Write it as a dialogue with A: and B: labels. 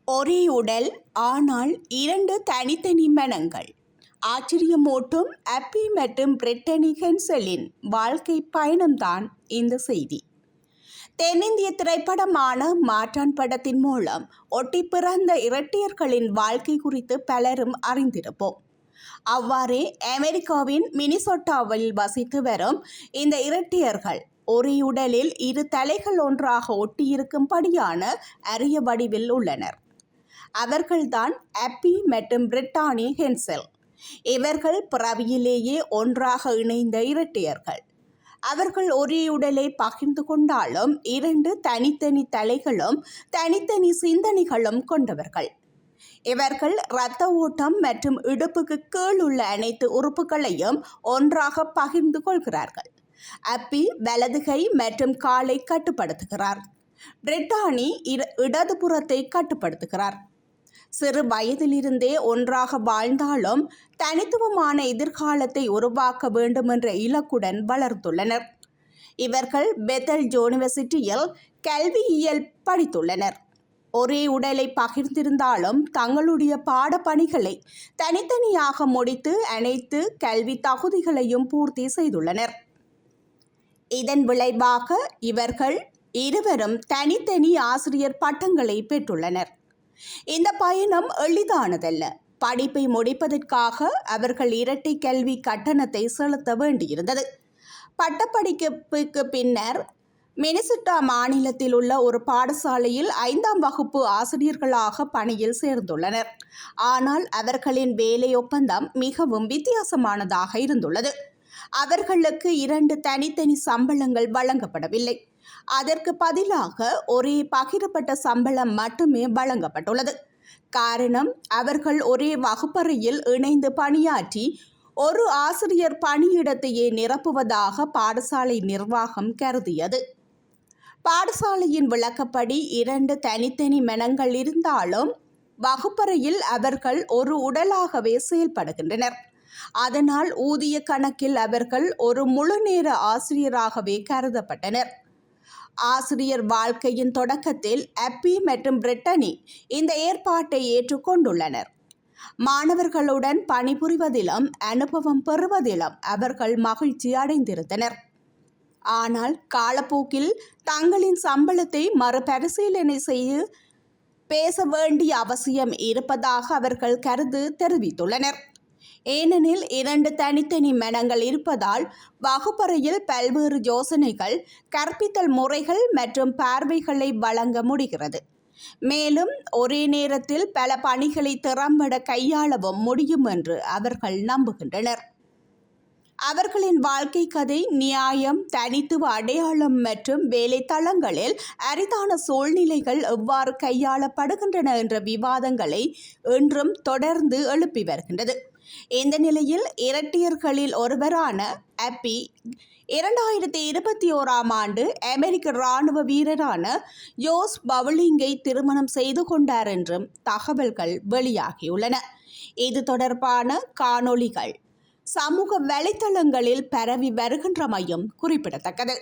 A: ஒரே உடல், ஆனால் இரண்டு தனித்தனி மனங்கள். ஆச்சரியமூட்டும் அப்பி மற்றும் பிரிட்டனி ஹென்சலின் வாழ்க்கை பயணம்தான் இந்த செய்தி. தென்னிந்திய திரைப்படமான மாற்றான் படத்தின் மூலம் ஒட்டி பிறந்த இரட்டையர்களின் வாழ்க்கை குறித்து பலரும் அறிந்திருப்போம். அவ்வாறே அமெரிக்காவின் மினிசோட்டாவில் வசித்து வரும் இந்த இரட்டையர்கள் ஒரே உடலில் இரு தலைகள் ஒன்றாக ஒட்டியிருக்கும்படியான அரிய வடிவில் உள்ளனர். அவர்கள்தான் அப்பி மற்றும் பிரிட்டானி ஹென்சல். இவர்கள் பிறவியிலேயே ஒன்றாக இணைந்த இரட்டையர்கள். அவர்கள் ஒரே உடலை பகிர்ந்து கொண்டாலும் இரண்டு தனித்தனி தலைகளும் தனித்தனி சிந்தனைகளும் கொண்டவர்கள். இவர்கள் இரத்த ஓட்டம் மற்றும் இடுப்புக்கு கீழ் உள்ள அனைத்து உறுப்புகளையும் ஒன்றாக பகிர்ந்து கொள்கிறார்கள். அப்பி வலது கை மற்றும் காலை கட்டுப்படுத்துகிறார். பிரிட்டானி இடதுபுறத்தை கட்டுப்படுத்துகிறார். சிறு வயதிலிருந்தே ஒன்றாக வாழ்ந்தாலும் தனித்துவமான எதிர்காலத்தை உருவாக்க வேண்டுமென்ற இலக்குடன் வளர்ந்துள்ளனர். இவர்கள் பெத்தல் யூனிவர்சிட்டியில் கல்வியியல் படித்துள்ளனர். ஒரே உடலை பகிர்ந்திருந்தாலும் தங்களுடைய பாடப்பணிகளை தனித்தனியாக முடித்து அனைத்து கல்வி தகுதிகளையும் பூர்த்தி செய்துள்ளனர். இதன் விளைவாக இவர்கள் இருவரும் தனித்தனி ஆசிரியர் பட்டங்களை பெற்றுள்ளனர். இந்த பயணம் எளிதானதல்ல. படிப்பை முடிப்பதற்காக அவர்கள் இரட்டை கல்வி கட்டணத்தை செலுத்த வேண்டியிருந்தது. பட்டப்படிப்புக்கு பின்னர் மினிசோட்டா மாநிலத்தில் உள்ள ஒரு பாடசாலையில் 5ஆம் வகுப்பு ஆசிரியர்களாக பணியில் சேர்ந்துள்ளனர். ஆனால் அவர்களின் வேலை ஒப்பந்தம் மிகவும் வித்தியாசமானதாக இருந்துள்ளது. அவர்களுக்கு 2 தனித்தனி சம்பளங்கள் வழங்கப்படவில்லை. அதற்கு பதிலாக ஒரே பகிரப்பட்ட சம்பளம் மட்டுமே வழங்கப்பட்டுள்ளது. காரணம், அவர்கள் ஒரே வகுப்பறையில் இணைந்து பணியாற்றி ஒரு ஆசிரியர் பணியிடத்தையே நிரப்புவதாக பாடசாலை நிர்வாகம் கருதியது. பாடசாலையின் விளக்கப்படி 2 தனித்தனி மனங்கள் இருந்தாலும் வகுப்பறையில் அவர்கள் ஒரு உடலாகவே செயல்படுகின்றனர். அதனால் ஊதிய கணக்கில் அவர்கள் ஒரு முழுநேர ஆசிரியராகவே கருதப்பட்டனர். ஆசிரியர் வாழ்க்கையின் தொடக்கத்தில் அப்பி மற்றும் பிரிட்டனி இந்த ஏற்பாட்டை ஏற்றுக்கொண்டுள்ளனர். மாணவர்களுடன் பணிபுரிவதிலும் அனுபவம் பெறுவதிலும் அவர்கள் மகிழ்ச்சி அடைந்திருந்தனர். ஆனால் காலப்போக்கில் தங்களின் சம்பளத்தை மறுபரிசீலனை செய்து பேச வேண்டிய அவசியம் இருப்பதாக அவர்கள் கருத்து தெரிவித்துள்ளனர். ஏனெனில் 2 தனித்தனி மனங்கள் இருப்பதால் வகுப்பறையில் பல்வேறு யோசனைகள், கற்பித்தல் முறைகள் மற்றும் பார்வைகளை வழங்க முடிகிறது. மேலும் ஒரே நேரத்தில் பல பணிகளை திறம்பட கையாளவும் முடியும் என்று அவர்கள் நம்புகின்றனர். அவர்களின் வாழ்க்கை கதை, நியாயம், தனித்துவ அடையாளம் மற்றும் வேலை தளங்களில் அரிதான சூழ்நிலைகள் எவ்வாறு கையாளப்படுகின்றன என்ற விவாதங்களை இன்றும் தொடர்ந்து எழுப்பி வருகின்றது. இந்த நிலையில் இரட்டையர்களில் ஒருவரான அப்பி 2021ஆம் ஆண்டு அமெரிக்க இராணுவ வீரரான ஜோஸ் பவுலிங்கை திருமணம் செய்து கொண்டார் என்றும் தகவல்கள் வெளியாகியுள்ளன. இது தொடர்பான காணொளிகள் சமூக வலைத்தளங்களில் பரவி வருகின்றமையும் குறிப்பிடத்தக்கது.